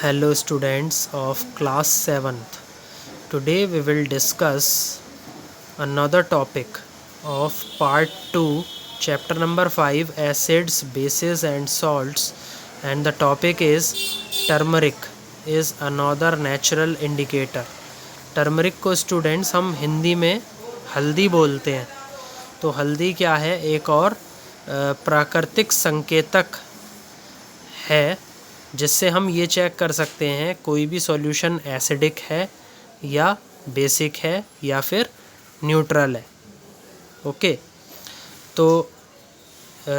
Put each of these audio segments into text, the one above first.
Hello students of class 7th. Today we will discuss another topic of part 2 chapter number 5 acids, bases and salts, and the topic is turmeric is another natural indicator. Turmeric को students हम हिंदी में हल्दी बोलते हैं। तो हल्दी क्या है? एक और प्राकृतिक संकेतक है जिससे हम ये चेक कर सकते हैं कोई भी सॉल्यूशन एसिडिक है या बेसिक है या फिर न्यूट्रल है। ओके, तो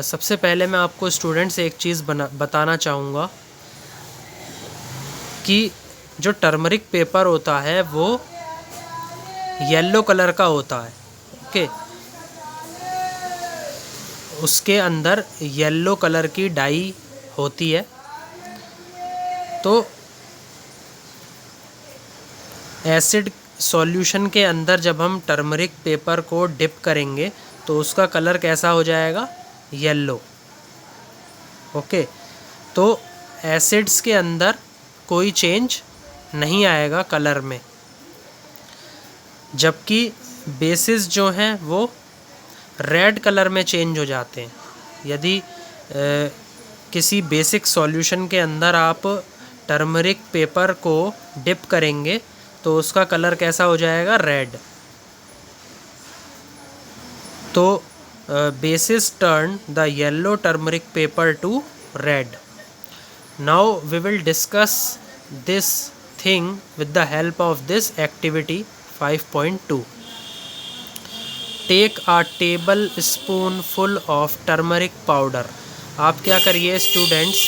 सबसे पहले मैं आपको स्टूडेंट्स एक चीज़ बताना चाहूँगा कि जो टर्मरिक पेपर होता है वो येलो कलर का होता है। ओके, उसके अंदर येलो कलर की डाई होती है। तो एसिड सॉल्यूशन के अंदर जब हम टर्मरिक पेपर को डिप करेंगे तो उसका कलर कैसा हो जाएगा? येलो। ओके, तो एसिड्स के अंदर कोई चेंज नहीं आएगा कलर में, जबकि बेसिस जो हैं वो रेड कलर में चेंज हो जाते हैं। यदि किसी बेसिक सॉल्यूशन के अंदर आप टर्मरिक पेपर को डिप करेंगे तो उसका कलर कैसा हो जाएगा? रेड। तो bases turn the yellow turmeric paper to red. Now we will discuss this thing with the help of this activity 5.2। Take a tablespoon full of turmeric powder. आप क्या करिए स्टूडेंट्स,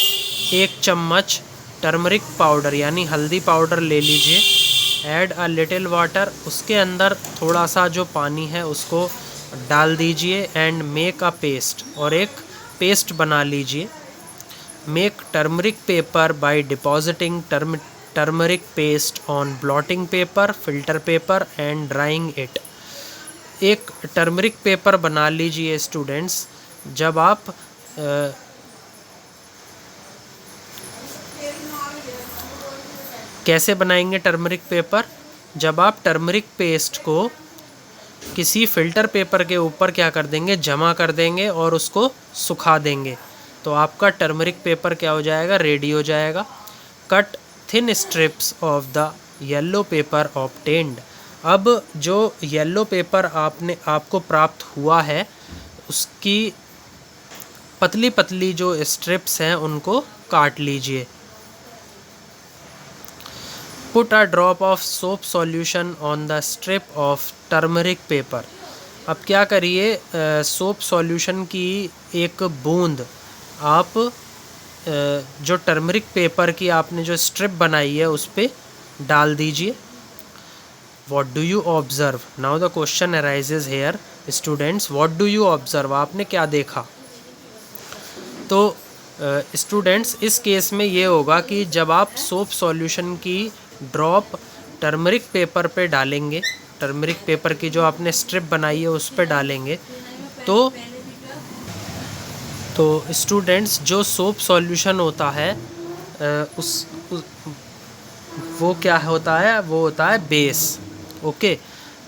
एक चम्मच turmeric powder यानी हल्दी powder ले लीजिए। Add a little water, उसके अंदर थोड़ा सा जो पानी है उसको डाल दीजिए। एंड मेक अ पेस्ट, और एक पेस्ट बना लीजिए। Make turmeric paper by depositing turmeric paste on blotting paper, filter paper and drawing it. एक टर्मरिक पेपर बना लीजिए स्टूडेंट्स। जब आप कैसे बनाएंगे टर्मरिक पेपर? जब आप टर्मरिक पेस्ट को किसी फ़िल्टर पेपर के ऊपर क्या कर देंगे? जमा कर देंगे और उसको सुखा देंगे, तो आपका टर्मरिक पेपर क्या हो जाएगा? रेडी हो जाएगा। Cut thin strips of the yellow paper obtained. अब जो येलो पेपर आपको प्राप्त हुआ है उसकी पतली पतली जो स्ट्रिप्स हैं उनको काट लीजिए। Put a drop of soap solution on the strip of turmeric paper. अब क्या करिए, सोप सॉल्यूशन की एक बूंद आप जो टर्मरिक पेपर की आपने जो स्ट्रिप बनाई है उस पर डाल दीजिए। What do you observe? Now the question arises hair students, what do you observe? आपने क्या देखा? तो स्टूडेंट्स इस केस में ये होगा कि जब आप सोप सॉल्यूशन की ड्रॉप टर्मरिक पेपर पे डालेंगे, टर्मरिक पेपर की जो आपने स्ट्रिप बनाई है उस पे डालेंगे, तो स्टूडेंट्स जो सोप सॉल्यूशन होता है वो क्या होता है? वो होता है बेस। ओके,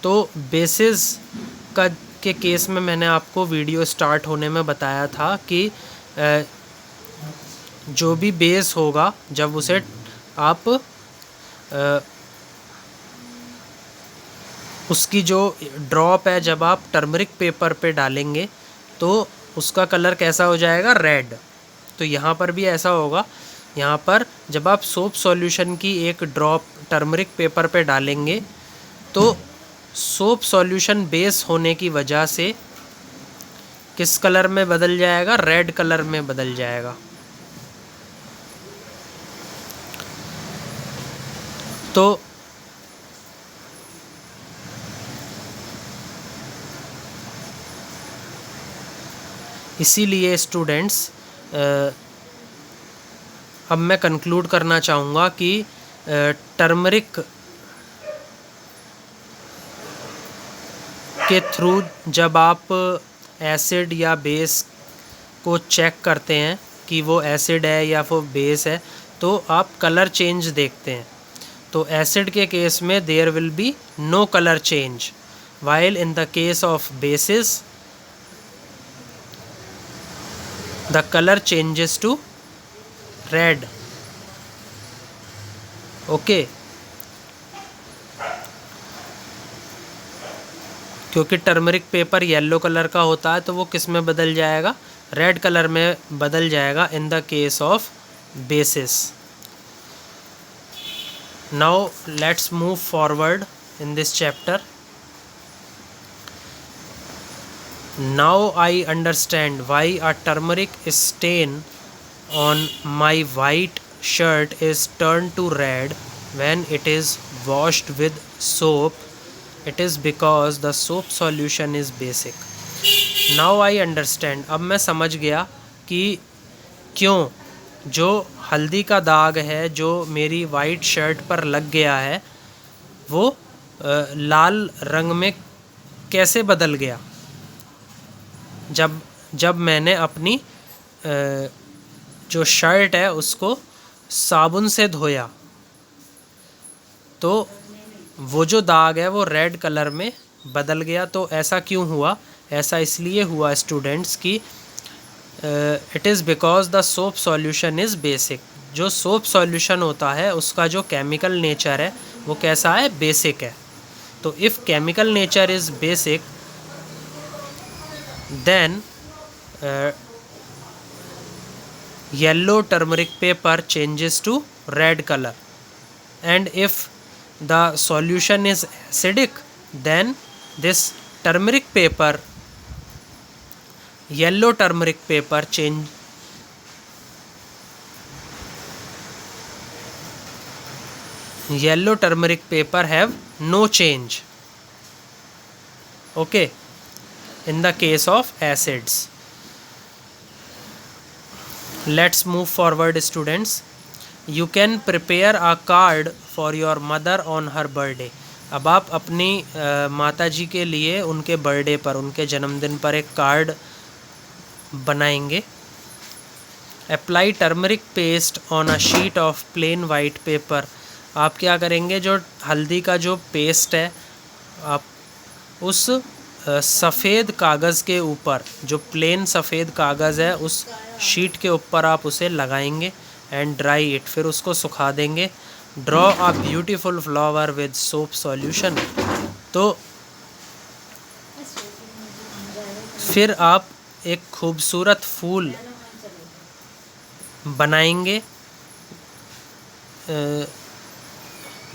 तो बेसिस के केस में मैंने आपको वीडियो स्टार्ट होने में बताया था कि जो भी बेस होगा जब उसे आप उसकी जो ड्रॉप है जब आप टर्मरिक पेपर पे डालेंगे तो उसका कलर कैसा हो जाएगा? रेड। तो यहाँ पर भी ऐसा होगा। यहाँ पर जब आप सोप सॉल्यूशन की एक ड्रॉप टर्मरिक पेपर पे डालेंगे तो सोप सॉल्यूशन बेस होने की वजह से किस कलर में बदल जाएगा? रेड कलर में बदल जाएगा। तो इसीलिए स्टूडेंट्स अब मैं कंक्लूड करना चाहूँगा कि टर्मरिक के थ्रू जब आप एसिड या बेस को चेक करते हैं कि वो एसिड है या वो बेस है, तो आप कलर चेंज देखते हैं। तो एसिड के केस में there will be no colour change, while in the case of bases the color changes to red. Okay, क्योंकि टर्मरिक पेपर येलो कलर का होता है तो वो किस में बदल जाएगा, रेड कलर में बदल जाएगा in the case of basis. Now let's move forward in this chapter. Now I understand why a turmeric stain on my white shirt is turned to red when it is washed with soap. It is because the soap solution is basic. Now I understand, अब मैं समझ गया कि क्यों जो हल्दी का दाग है जो मेरी वाइट शर्ट पर लग गया है वो लाल रंग में कैसे बदल गया। जब मैंने अपनी जो शर्ट है उसको साबुन से धोया तो वो जो दाग है वो रेड कलर में बदल गया। तो ऐसा क्यों हुआ, ऐसा इसलिए हुआ स्टूडेंट्स कि it is because the soap solution is basic. जो सोप सॉल्यूशन होता है उसका जो केमिकल नेचर है वो कैसा है, बेसिक है। तो if chemical nature is basic then yellow turmeric paper changes to red color, and if the solution is acidic then this turmeric paper, yellow turmeric paper yellow turmeric paper have no change. Okay, in the case of acids. Let's move forward students. You can prepare a card for your mother on her birthday. अब आप अपनी माता जी के लिए उनके birthday पर, उनके जन्मदिन पर एक कार्ड बनाएंगे। Apply turmeric paste on a sheet of plain white paper. आप क्या करेंगे, जो हल्दी का जो पेस्ट है आप उस सफ़ेद कागज़ के ऊपर, जो प्लेन सफ़ेद कागज़ है उस शीट के ऊपर आप उसे लगाएंगे एंड ड्राई इट, फिर उसको सुखा देंगे। Draw a beautiful flower with soap solution. तो फिर आप एक खूबसूरत फूल बनाएंगे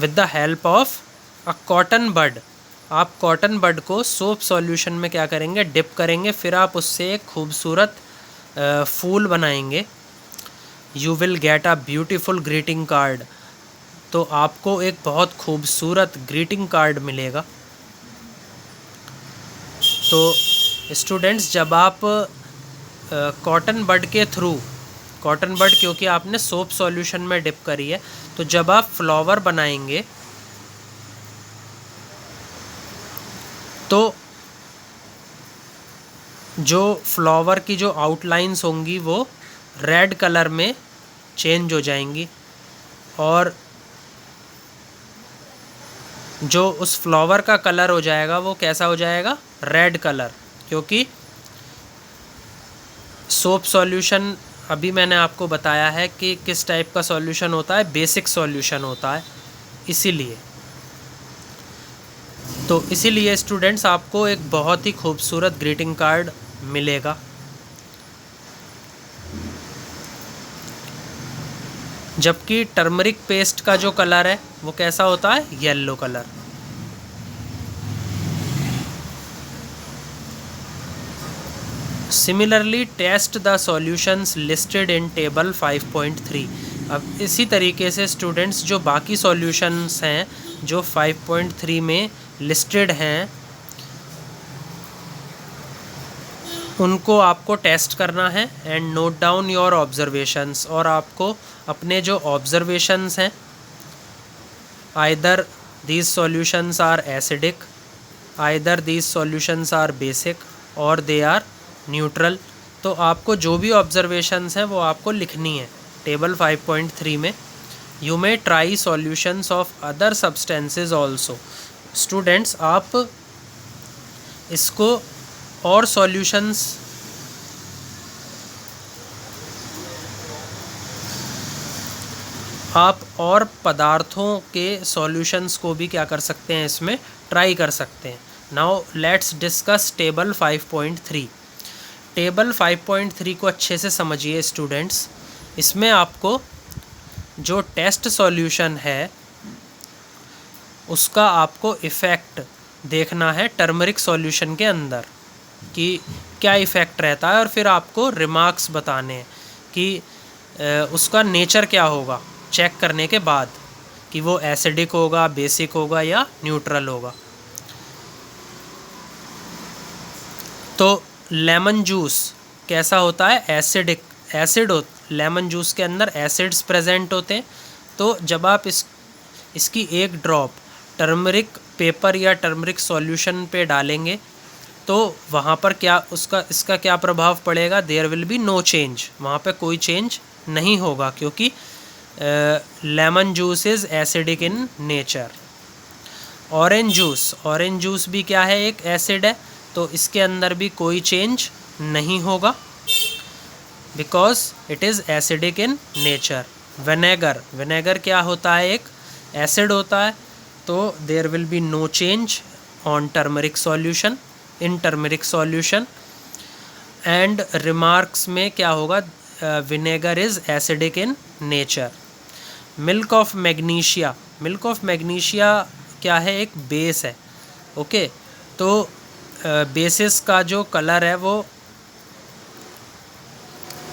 with the help of a cotton bud. आप कॉटन बड को सोप सॉल्यूशन में क्या करेंगे, डिप करेंगे, फिर आप उससे एक खूबसूरत फूल बनाएंगे। You will get a beautiful greeting card. तो आपको एक बहुत खूबसूरत ग्रीटिंग कार्ड मिलेगा। तो स्टूडेंट्स, जब आप कॉटन बड के थ्रू, कॉटन बड क्योंकि आपने सोप सॉल्यूशन में डिप करी है, तो जब आप फ्लावर बनाएंगे तो जो फ्लावर की जो आउटलाइंस होंगी वो रेड कलर में चेंज हो जाएंगी, और जो उस फ्लावर का कलर हो जाएगा वो कैसा हो जाएगा, रेड कलर। क्योंकि सोप सॉल्यूशन अभी मैंने आपको बताया है कि किस टाइप का सॉल्यूशन होता है, बेसिक सॉल्यूशन होता है, इसीलिए। तो इसीलिए स्टूडेंट्स आपको एक बहुत ही खूबसूरत ग्रीटिंग कार्ड मिलेगा। जबकि टर्मरिक पेस्ट का जो कलर है वो कैसा होता है, yellow colour. Similarly test the solutions listed in table 5.3। अब इसी तरीके से स्टूडेंट्स जो बाकी सॉल्यूशंस हैं जो 5.3 में लिस्टेड हैं उनको आपको टेस्ट करना है and note down your observations. और आपको अपने जो ऑब्जर्वेशंस हैं, either these solutions are acidic, either these solutions are basic और दे आर न्यूट्रल। तो आपको जो भी ऑब्जर्वेशंस हैं वो आपको लिखनी है। टेबल 5.3 में you may try solutions of other substances also. Students, आप इसको और सॉल्यूशंस आप और पदार्थों के सॉल्यूशंस को भी क्या कर सकते हैं, इसमें ट्राई कर सकते हैं। Now let's discuss table 5.3। Table 5.3 को अच्छे से समझिए स्टूडेंट्स। इसमें आपको जो टेस्ट सॉल्यूशन है उसका आपको इफ़ेक्ट देखना है टर्मरिक सॉल्यूशन के अंदर कि क्या इफ़ेक्ट रहता है, और फिर आपको रिमार्क्स बताने हैं कि उसका नेचर क्या होगा चेक करने के बाद, कि वो एसिडिक होगा, बेसिक होगा या न्यूट्रल होगा। तो लेमन जूस कैसा होता है, एसिडिक, लेमन जूस के अंदर एसिड्स प्रेजेंट होते हैं। तो जब आप इसकी एक ड्रॉप टर्मरिक पेपर या टर्मरिक सॉल्यूशन पे डालेंगे तो वहाँ पर क्या इसका क्या प्रभाव पड़ेगा, there will be no change, वहाँ पे कोई चेंज नहीं होगा, क्योंकि lemon juice is acidic in nature. Orange juice भी क्या है, एक एसिड है, तो इसके अंदर भी कोई चेंज नहीं होगा because it is acidic in nature. Vinegar क्या होता है, एक एसिड होता है, तो there will be no change on turmeric solution, in turmeric solution. And remarks में क्या होगा, vinegar is acidic in nature. Milk of magnesia क्या है, एक बेस है। ओके, तो बेसिस का जो कलर है वो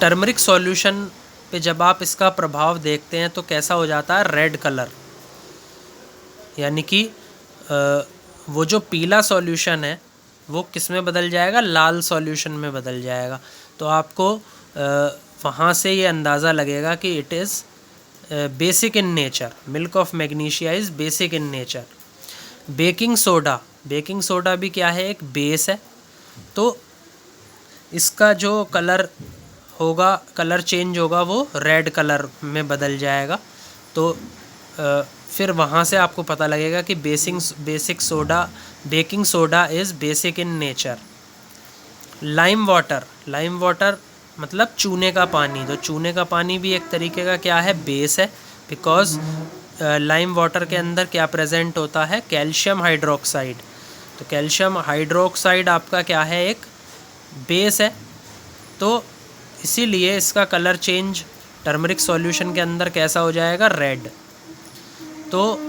टर्मरिक सॉल्यूशन पे जब आप इसका प्रभाव देखते हैं तो कैसा हो जाता है, रेड कलर, यानी कि वो जो पीला सॉल्यूशन है वो किस में बदल जाएगा, लाल सॉल्यूशन में बदल जाएगा। तो आपको वहाँ से ये अंदाज़ा लगेगा कि it is basic in nature. Milk of magnesia is basic in nature. Baking soda भी क्या है, एक बेस है, तो इसका जो कलर होगा, कलर चेंज होगा, वो रेड कलर में बदल जाएगा। तो फिर वहाँ से आपको पता लगेगा कि baking soda is basic in nature. Lime water मतलब चूने का पानी, तो चूने का पानी भी एक तरीके का क्या है, बेस है, बिकॉज लाइम वाटर के अंदर क्या प्रेजेंट होता है, कैल्शियम हाइड्रोक्साइड। तो कैल्शियम हाइड्रोक्साइड आपका क्या है, एक बेस है, तो इसीलिए इसका कलर चेंज टर्मरिक सॉल्यूशन के अंदर कैसा हो जाएगा, रेड। तो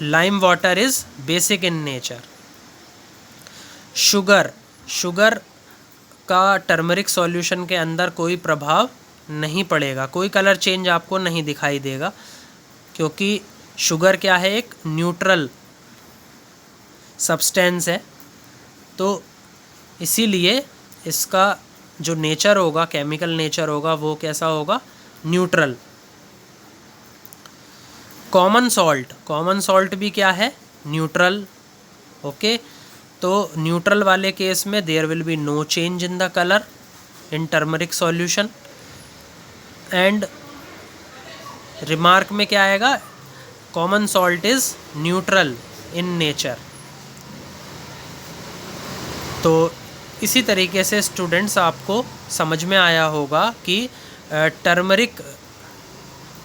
lime water is basic in nature. Sugar का टर्मरिक सॉल्यूशन के अंदर कोई प्रभाव नहीं पड़ेगा, कोई कलर चेंज आपको नहीं दिखाई देगा, क्योंकि शुगर क्या है, एक न्यूट्रल सब्सटेंस है। तो इसीलिए इसका जो नेचर होगा, केमिकल नेचर होगा, वो कैसा होगा, न्यूट्रल। कॉमन सॉल्ट भी क्या है, न्यूट्रल। ओके, तो न्यूट्रल वाले केस में there will be no change in the colour in turmeric solution. And remark में क्या आएगा, common salt is neutral in nature. तो इसी तरीके से स्टूडेंट्स आपको समझ में आया होगा कि टर्मरिक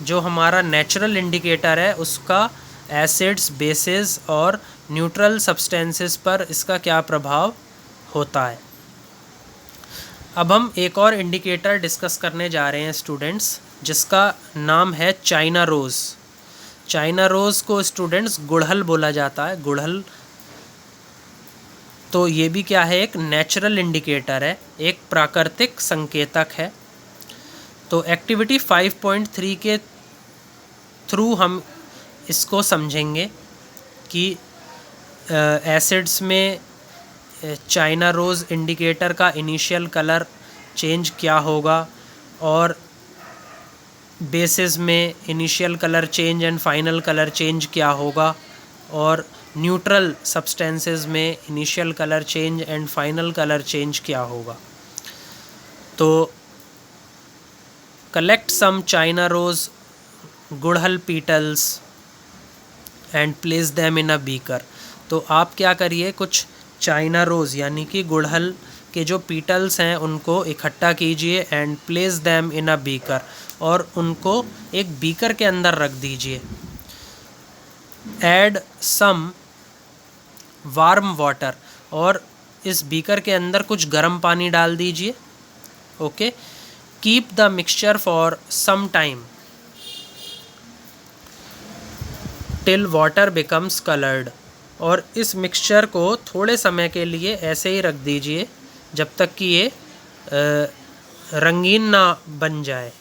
जो हमारा नेचुरल इंडिकेटर है उसका एसिड्स, बेसेस और न्यूट्रल सब्सटेंसेस पर इसका क्या प्रभाव होता है। अब हम एक और इंडिकेटर डिस्कस करने जा रहे हैं स्टूडेंट्स, जिसका नाम है चाइना रोज़ को स्टूडेंट्स गुड़हल बोला जाता है, गुड़हल। तो ये भी क्या है, एक नेचुरल इंडिकेटर है, एक प्राकृतिक संकेतक है। तो एक्टिविटी 5.3 के थ्रू हम इसको समझेंगे कि एसिड्स में चाइना रोज़ इंडिकेटर का इनिशियल कलर चेंज क्या होगा, और बेसिस में initial colour change and final colour change क्या होगा, और न्यूट्रल सब्सटेंसेस में initial colour change and final colour change क्या होगा। तो कलेक्ट सम चाइना रोज गुड़हल petals and place them in a beaker. तो आप क्या करिए, कुछ चाइना रोज़ यानी कि गुड़हल के जो पीटल्स हैं उनको इकट्ठा कीजिए and place them in a beaker, और उनको एक बीकर के अंदर रख दीजिए। ऐड सम वार्म वाटर, और इस बीकर के अंदर कुछ गर्म पानी डाल दीजिए। Okay, keep the mixture for some time till water becomes coloured, और इस मिक्सचर को थोड़े समय के लिए ऐसे ही रख दीजिए जब तक कि ये रंगीन ना बन जाए।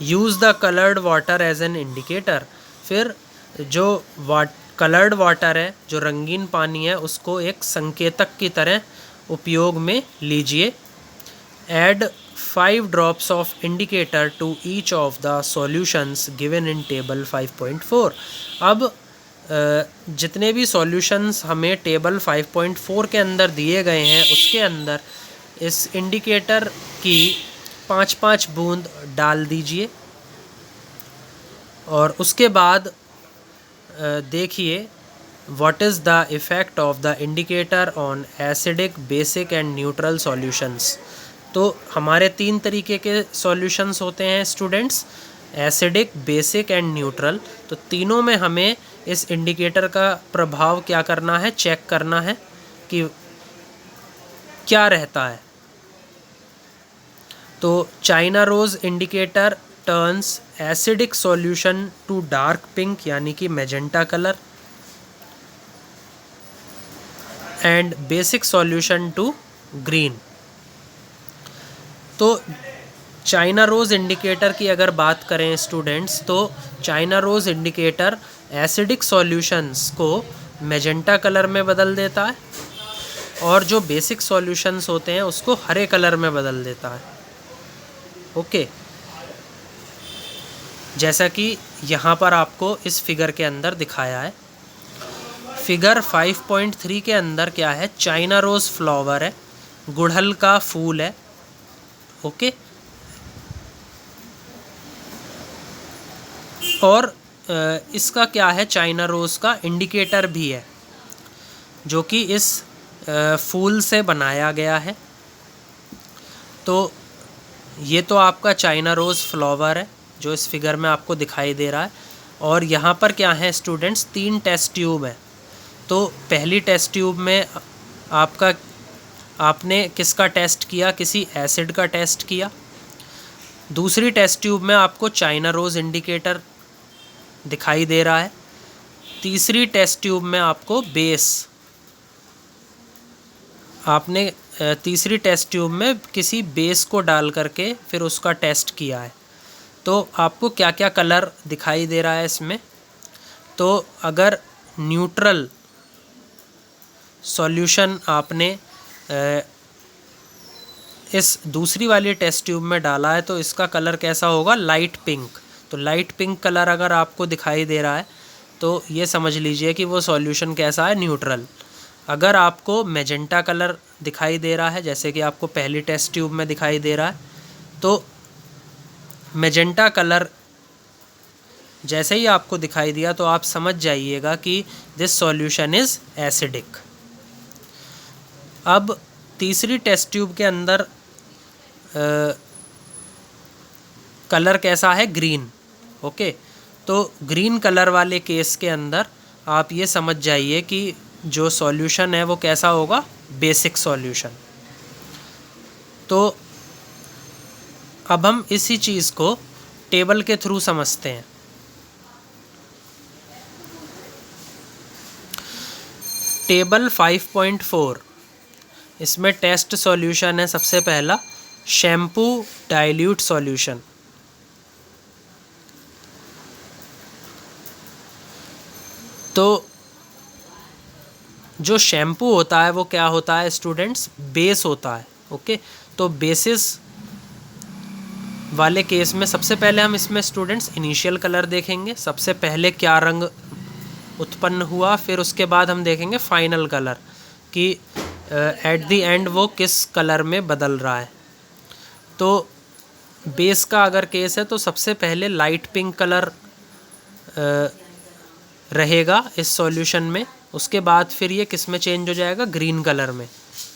Use the coloured water as an indicator, फिर जो कलर्ड वाटर है, जो रंगीन पानी है, उसको एक संकेतक की तरह उपयोग में लीजिए। Add 5 drops of indicator to each of the solutions given in table 5.4। अब जितने भी सॉल्यूशंस हमें टेबल 5.4 के अंदर दिए गए हैं उसके अंदर इस इंडिकेटर की 5-5 बूंद डाल दीजिए। और उसके बाद देखिए what is the effect of the indicator on acidic, basic and neutral solutions. तो हमारे 3 तरीके के सॉल्यूशंस होते हैं students, acidic, basic and neutral. तो तीनों में हमें इस इंडिकेटर का प्रभाव क्या करना है, चेक करना है कि क्या रहता है। तो China rose indicator turns acidic solution to dark pink यानी कि magenta colour, and basic solution to green. तो चाइना रोज़ इंडिकेटर की अगर बात करें स्टूडेंट्स, तो China rose indicator acidic solutions को मैजेंटा कलर में बदल देता है, और जो बेसिक सॉल्यूशंस होते हैं उसको हरे कलर में बदल देता है। ओके, जैसा कि यहाँ पर आपको इस फिगर के अंदर दिखाया है। फिगर 5.3 के अंदर क्या है, चाइना रोज़ फ्लावर है, गुड़हल का फूल है। ओके, और इसका क्या है, चाइना रोज़ का इंडिकेटर भी है जो कि इस फूल से बनाया गया है। तो ये तो आपका चाइना रोज़ फ्लावर है जो इस फिगर में आपको दिखाई दे रहा है। और यहाँ पर क्या है स्टूडेंट्स, 3 टेस्ट ट्यूब है। तो पहली टेस्ट ट्यूब में आपने किसका टेस्ट किया, किसी एसिड का टेस्ट किया। दूसरी टेस्ट ट्यूब में आपको चाइना रोज़ इंडिकेटर दिखाई दे रहा है। तीसरी टेस्ट ट्यूब में आपको आपने तीसरी टेस्ट ट्यूब में किसी बेस को डाल करके फिर उसका टेस्ट किया है। तो आपको क्या क्या कलर दिखाई दे रहा है इसमें। तो अगर न्यूट्रल सॉल्यूशन आपने इस दूसरी वाली टेस्ट ट्यूब में डाला है तो इसका कलर कैसा होगा, लाइट पिंक। तो लाइट पिंक कलर अगर आपको दिखाई दे रहा है तो ये समझ लीजिए कि वो सॉल्यूशन कैसा है, न्यूट्रल। अगर आपको मैजेंटा कलर दिखाई दे रहा है जैसे कि आपको पहली टेस्ट ट्यूब में दिखाई दे रहा है, तो मैजेंटा कलर जैसे ही आपको दिखाई दिया तो आप समझ जाइएगा कि दिस सॉल्यूशन इज़ एसिडिक। अब तीसरी टेस्ट ट्यूब के अंदर कलर कैसा है, ग्रीन। ओके, तो ग्रीन कलर वाले केस के अंदर आप ये समझ जाइए कि जो सॉल्यूशन है वो कैसा होगा, बेसिक सॉल्यूशन। तो अब हम इसी चीज़ को टेबल के थ्रू समझते हैं। टेबल 5.4, इसमें टेस्ट सॉल्यूशन है सबसे पहला, शैम्पू डाइल्यूट सॉल्यूशन। तो जो शैम्पू होता है वो क्या होता है स्टूडेंट्स, बेस होता है। ओके, तो बेसिस वाले केस में सबसे पहले हम इसमें स्टूडेंट्स इनिशियल कलर देखेंगे, सबसे पहले क्या रंग उत्पन्न हुआ, फिर उसके बाद हम देखेंगे फाइनल कलर कि एट द एंड वो किस कलर में बदल रहा है। तो बेस का अगर केस है तो सबसे पहले लाइट पिंक कलर रहेगा इस सॉल्यूशन में, उसके बाद फिर ये किस में चेंज हो जाएगा, ग्रीन कलर में।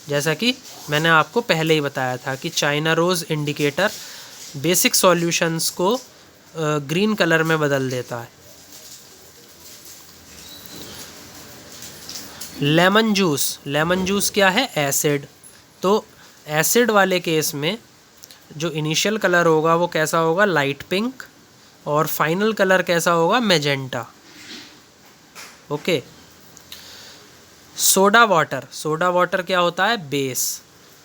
जैसा कि मैंने आपको पहले ही बताया था कि China rose indicator basic solutions को ग्रीन कलर में बदल देता है। लेमन जूस क्या है, एसिड। तो एसिड वाले केस में जो इनिशियल कलर होगा वो कैसा होगा, लाइट पिंक, और फाइनल कलर कैसा होगा, मैजेंटा। ओके। सोडा वाटर क्या होता है, बेस।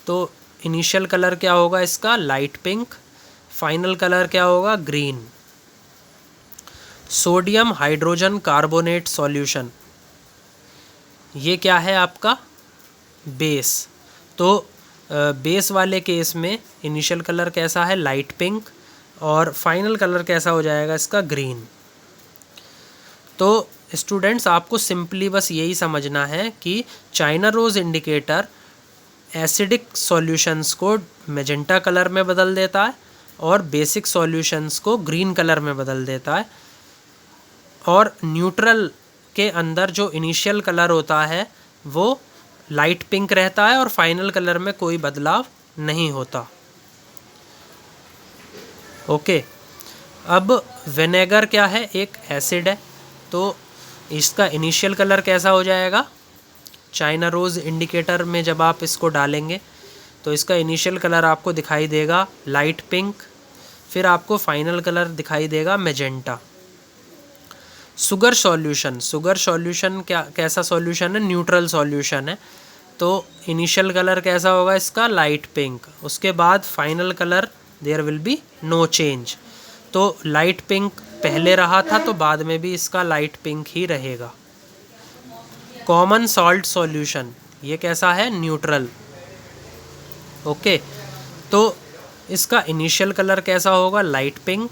तो इनिशियल कलर क्या होगा इसका, लाइट पिंक, फाइनल कलर क्या होगा, green. Sodium hydrogen carbonate solution, ये क्या है आपका, बेस। तो बेस वाले केस में इनिशियल कलर कैसा है, लाइट पिंक, और फाइनल कलर कैसा हो जाएगा इसका, ग्रीन। तो स्टूडेंट्स आपको सिंपली बस यही समझना है कि China rose indicator acidic solutions को मैजेंटा कलर में बदल देता है और बेसिक सॉल्यूशंस को ग्रीन कलर में बदल देता है, और न्यूट्रल के अंदर जो इनिशियल कलर होता है वो लाइट पिंक रहता है और फाइनल कलर में कोई बदलाव नहीं होता। ओके। अब विनेगर क्या है, एक एसिड है, तो इसका इनिशियल कलर कैसा हो जाएगा, चाइना रोज़ इंडिकेटर में जब आप इसको डालेंगे तो इसका इनिशियल कलर आपको दिखाई देगा लाइट पिंक, फिर आपको फाइनल कलर दिखाई देगा मैजेंटा। शुगर सॉल्यूशन कैसा सॉल्यूशन है, न्यूट्रल सॉल्यूशन है, तो इनिशियल कलर कैसा होगा इसका, लाइट पिंक, उसके बाद final colour there will be no change. तो लाइट पिंक पहले रहा था तो बाद में भी इसका लाइट पिंक ही रहेगा। कॉमन सॉल्ट सॉल्यूशन, ये कैसा है, न्यूट्रल। ओके। तो इसका इनिशियल कलर कैसा होगा, लाइट पिंक,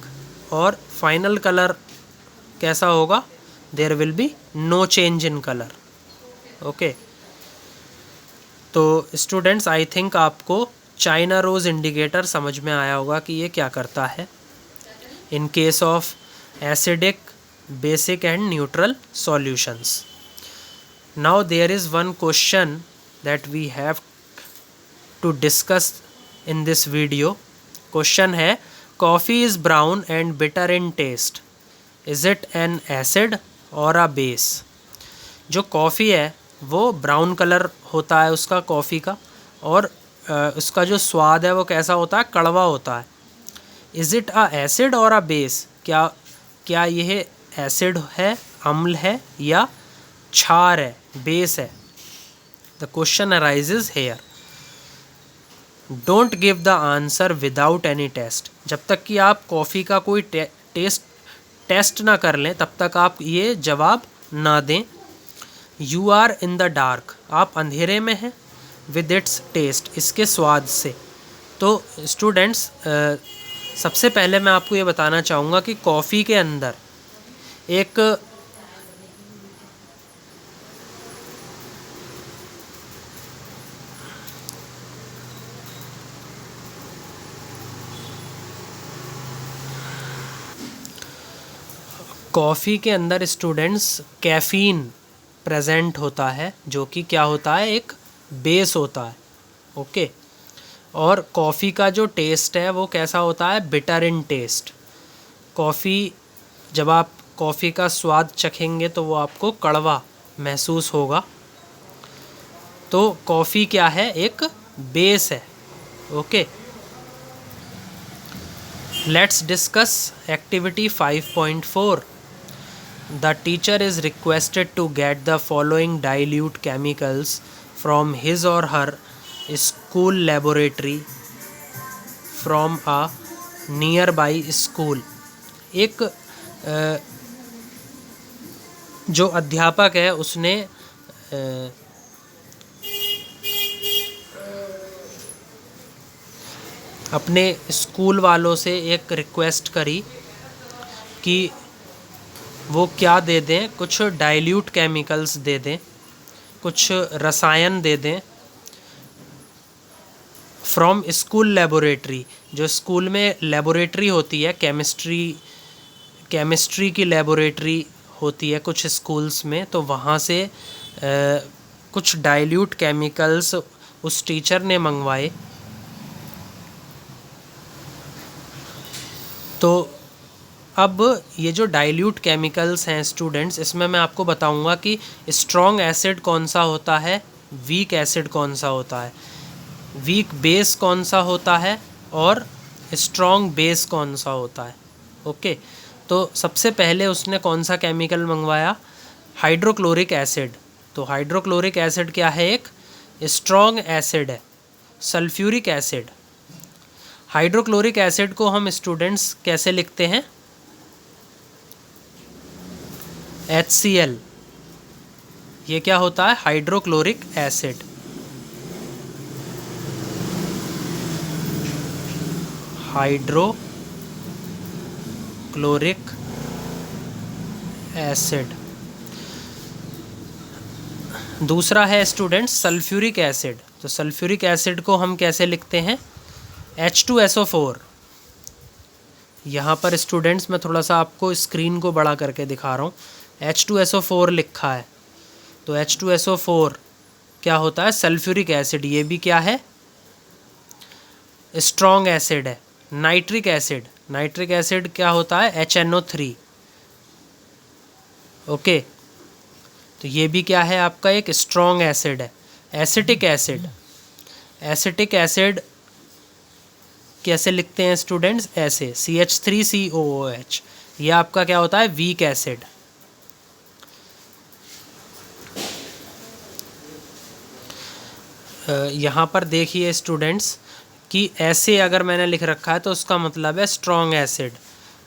और फाइनल कलर कैसा होगा, there will be no change in colour. Okay. तो स्टूडेंट्स आई थिंक आपको चाइना रोज़ इंडिकेटर समझ में आया होगा कि ये क्या करता है in case of acidic, basic and neutral solutions. Now there is one question that we have to discuss in this video. Question है, coffee is brown and bitter in taste. Is it an acid or a base? जो coffee है वो brown colour होता है उसका, coffee का, और उसका जो स्वाद है वो कैसा होता है, कड़वा होता है। इज़ इट अ एसिड और अ बेस, क्या यह एसिड है, अम्ल है, या क्षार है, बेस है। The question arises here. Don't give the answer without any test. जब तक कि आप कॉफ़ी का कोई टेस्ट ना कर लें तब तक आप ये जवाब ना दें। You are in the dark, आप अंधेरे में हैं, विद इट्स टेस्ट, इसके स्वाद से। तो स्टूडेंट्स सबसे पहले मैं आपको ये बताना चाहूँगा कि कॉफ़ी के अंदर एक कॉफ़ी के अंदर स्टूडेंट्स कैफ़ीन प्रेजेंट होता है, जो कि क्या होता है, एक बेस होता है। ओके। और कॉफ़ी का जो टेस्ट है वो कैसा होता है, बिटर इन टेस्ट। कॉफ़ी, जब आप कॉफ़ी का स्वाद चखेंगे तो वो आपको कड़वा महसूस होगा। तो कॉफ़ी क्या है, एक बेस है। Okay. Let's discuss activity 5.4. The teacher is requested to get the following dilute chemicals from his or her school laboratory from a nearby school. एक जो अध्यापक है उसने अपने स्कूल वालों से एक रिक्वेस्ट करी कि वो क्या दे दें, कुछ डाइल्यूट केमिकल्स दे दें, कुछ रसायन दे दें फ्रॉम स्कूल लेबोरेटरी, जो स्कूल में लेबोरेटरी होती है, केमिस्ट्री की लेबोरेटरी होती है कुछ स्कूल्स में, तो वहाँ से कुछ डाइल्यूट केमिकल्स उस टीचर ने मंगवाए। तो अब ये जो डाइल्यूट केमिकल्स हैं स्टूडेंट्स, इसमें मैं आपको बताऊंगा कि स्ट्रॉन्ग एसिड कौन सा होता है, वीक एसिड कौन सा होता है, वीक बेस कौन सा होता है और स्ट्रॉन्ग बेस कौन सा होता है। ओके, तो सबसे पहले उसने कौन सा केमिकल मंगवाया, हाइड्रोक्लोरिक एसिड। तो हाइड्रोक्लोरिक एसिड क्या है, एक स्ट्रॉन्ग एसिड है। सल्फ्यूरिक एसिड, हाइड्रोक्लोरिक एसिड को हम स्टूडेंट्स कैसे लिखते हैं, HCl। ये क्या होता है, हाइड्रोक्लोरिक एसिड। Hydrochloric acid. दूसरा है स्टूडेंट्स सल्फ्यूरिक एसिड। तो सल्फ्यूरिक एसिड को हम कैसे लिखते हैं, H2SO4। यहाँ पर स्टूडेंट्स मैं थोड़ा सा आपको स्क्रीन को बड़ा करके दिखा रहा हूँ, H2SO4 लिखा है। तो H2SO4 क्या होता है, सल्फ्यूरिक एसिड। ये भी क्या है, स्ट्रॉन्ग एसिड है। नाइट्रिक एसिड, नाइट्रिक एसिड क्या होता है, HNO3। ओके, तो ये भी क्या है आपका, एक स्ट्रॉन्ग एसिड है। एसिटिक एसिड, एसिटिक एसिड कैसे लिखते हैं स्टूडेंट्स, ऐसे CH3COOH। ये आपका क्या होता है, वीक एसिड। यहाँ पर देखिए स्टूडेंट्स कि ऐसे अगर मैंने लिख रखा है तो उसका मतलब है स्ट्रॉन्ग एसिड,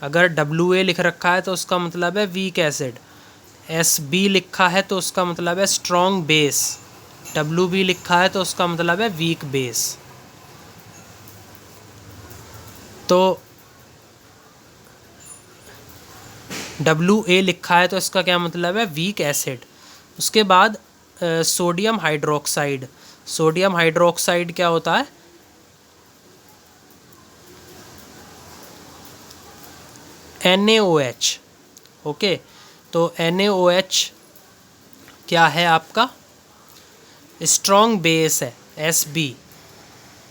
अगर WA लिख रखा है तो उसका मतलब है वीक एसिड, SB लिखा है तो उसका मतलब है स्ट्रॉन्ग बेस, WB लिखा है तो उसका मतलब है वीक बेस। तो WA लिखा है तो इसका क्या मतलब है, वीक एसिड। उसके बाद सोडियम हाइड्रोक्साइड, सोडियम हाइड्रोक्साइड क्या होता है, NaOH। ओके, तो NaOH क्या है आपका, स्ट्रॉन्ग बेस है, SB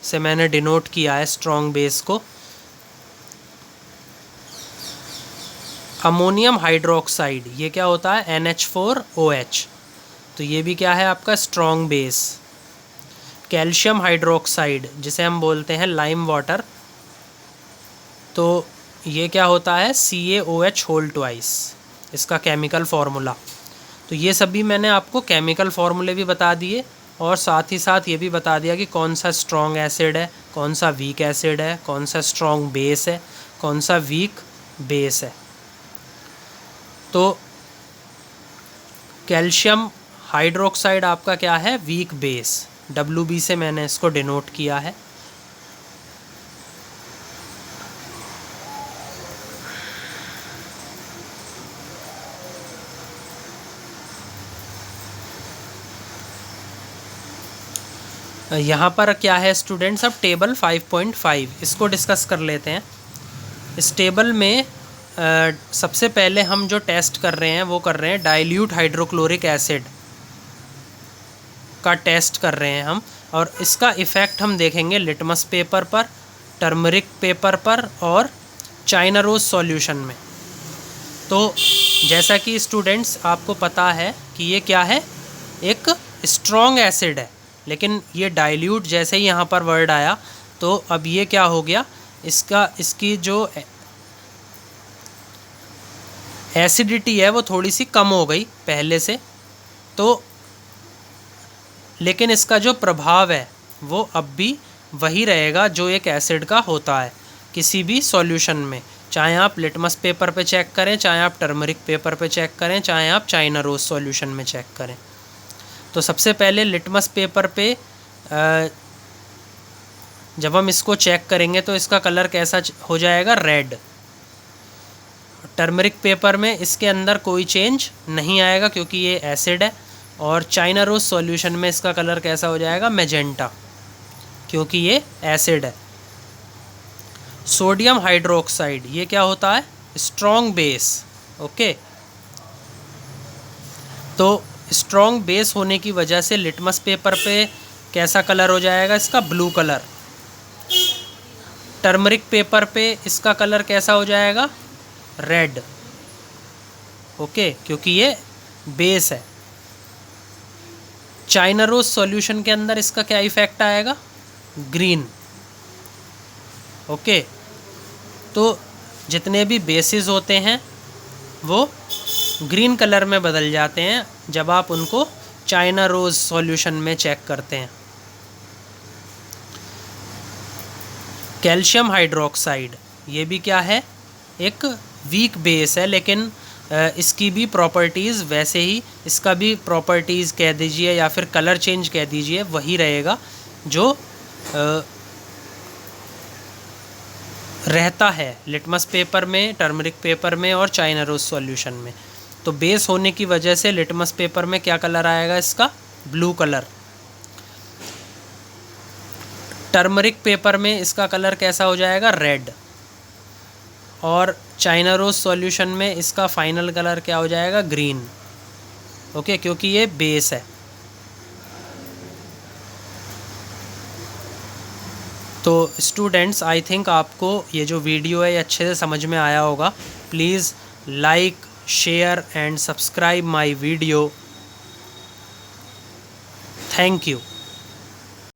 से मैंने डिनोट किया है स्ट्रॉन्ग बेस को। अमोनियम हाइड्रोक्साइड, ये क्या होता है, NH4OH। तो ये भी क्या है आपका, स्ट्रॉन्ग बेस। कैल्शियम हाइड्रोक्साइड, जिसे हम बोलते हैं लाइम वाटर, तो ये क्या होता है, CaOH होल ट्वाइस, इसका केमिकल फार्मूला। तो ये सभी मैंने आपको केमिकल फार्मूले भी बता दिए और साथ ही साथ ये भी बता दिया कि कौन सा स्ट्रॉन्ग एसिड है, कौन सा वीक एसिड है, कौन सा स्ट्रॉन्ग बेस है, कौन सा वीक बेस है। तो कैल्शियम हाइड्रोक्साइड आपका क्या है, वीक बेस, WB से मैंने इसको डिनोट किया है। यहाँ पर क्या है स्टूडेंट्स, अब टेबल 5.5 इसको डिस्कस कर लेते हैं। इस टेबल में सबसे पहले हम जो टेस्ट कर रहे हैं वो कर रहे हैं डाइल्यूट हाइड्रोक्लोरिक एसिड का टेस्ट कर रहे हैं हम, और इसका इफ़ेक्ट हम देखेंगे लिटमस पेपर पर, टर्मरिक पेपर पर और चाइना रोज सॉल्यूशन में। तो जैसा कि स्टूडेंट्स आपको पता है कि ये क्या है, एक स्ट्रॉन्ग एसिड है, लेकिन ये डाइल्यूट जैसे ही यहाँ पर वर्ड आया तो अब ये क्या हो गया, इसकी जो एसिडिटी है वो थोड़ी सी कम हो गई पहले से। तो लेकिन इसका जो प्रभाव है वो अब भी वही रहेगा जो एक एसिड का होता है किसी भी सॉल्यूशन में, चाहे आप लिटमस पेपर पे चेक करें, चाहे आप टर्मरिक पेपर पे चेक करें, चाहे आप चाइना रोज सॉल्यूशन में चेक करें। तो सबसे पहले लिटमस पेपर पे जब हम इसको चेक करेंगे तो इसका कलर कैसा हो जाएगा, रेड। टर्मरिक पेपर में इसके अंदर कोई चेंज नहीं आएगा क्योंकि ये एसिड है, और चाइना रोज सॉल्यूशन में इसका कलर कैसा हो जाएगा, मैजेंटा। क्योंकि ये एसिड है। सोडियम हाइड्रोक्साइड ये क्या होता है, स्ट्रॉन्ग बेस। ओके, तो स्ट्रॉन्ग बेस होने की वजह से लिटमस पेपर पे कैसा कलर हो जाएगा इसका, ब्लू कलर। टर्मरिक पेपर पे इसका कलर कैसा हो जाएगा, रेड। ओके, क्योंकि ये बेस है। चाइना रोज सॉल्यूशन के अंदर इसका क्या इफेक्ट आएगा, ग्रीन। ओके, तो जितने भी बेसिस होते हैं वो ग्रीन कलर में बदल जाते हैं जब आप उनको चाइना रोज सॉल्यूशन में चेक करते हैं। कैल्शियम हाइड्रोक्साइड ये भी क्या है, एक वीक बेस है, लेकिन इसकी भी प्रॉपर्टीज़ वैसे ही, इसका भी प्रॉपर्टीज़ कह दीजिए या फिर कलर चेंज कह दीजिए, वही रहेगा जो रहता है लिटमस पेपर में, टर्मरिक पेपर में और चाइना रोज सॉल्यूशन में। तो बेस होने की वजह से लिटमस पेपर में क्या कलर आएगा इसका, ब्लू कलर। टर्मरिक पेपर में इसका कलर कैसा हो जाएगा, रेड। और चाइना रोज सॉल्यूशन में इसका फाइनल कलर क्या हो जाएगा, ग्रीन। ओके, क्योंकि ये बेस है। तो स्टूडेंट्स, आई थिंक आपको ये जो वीडियो है ये अच्छे से समझ में आया होगा। Please like, share and subscribe my video. Thank you.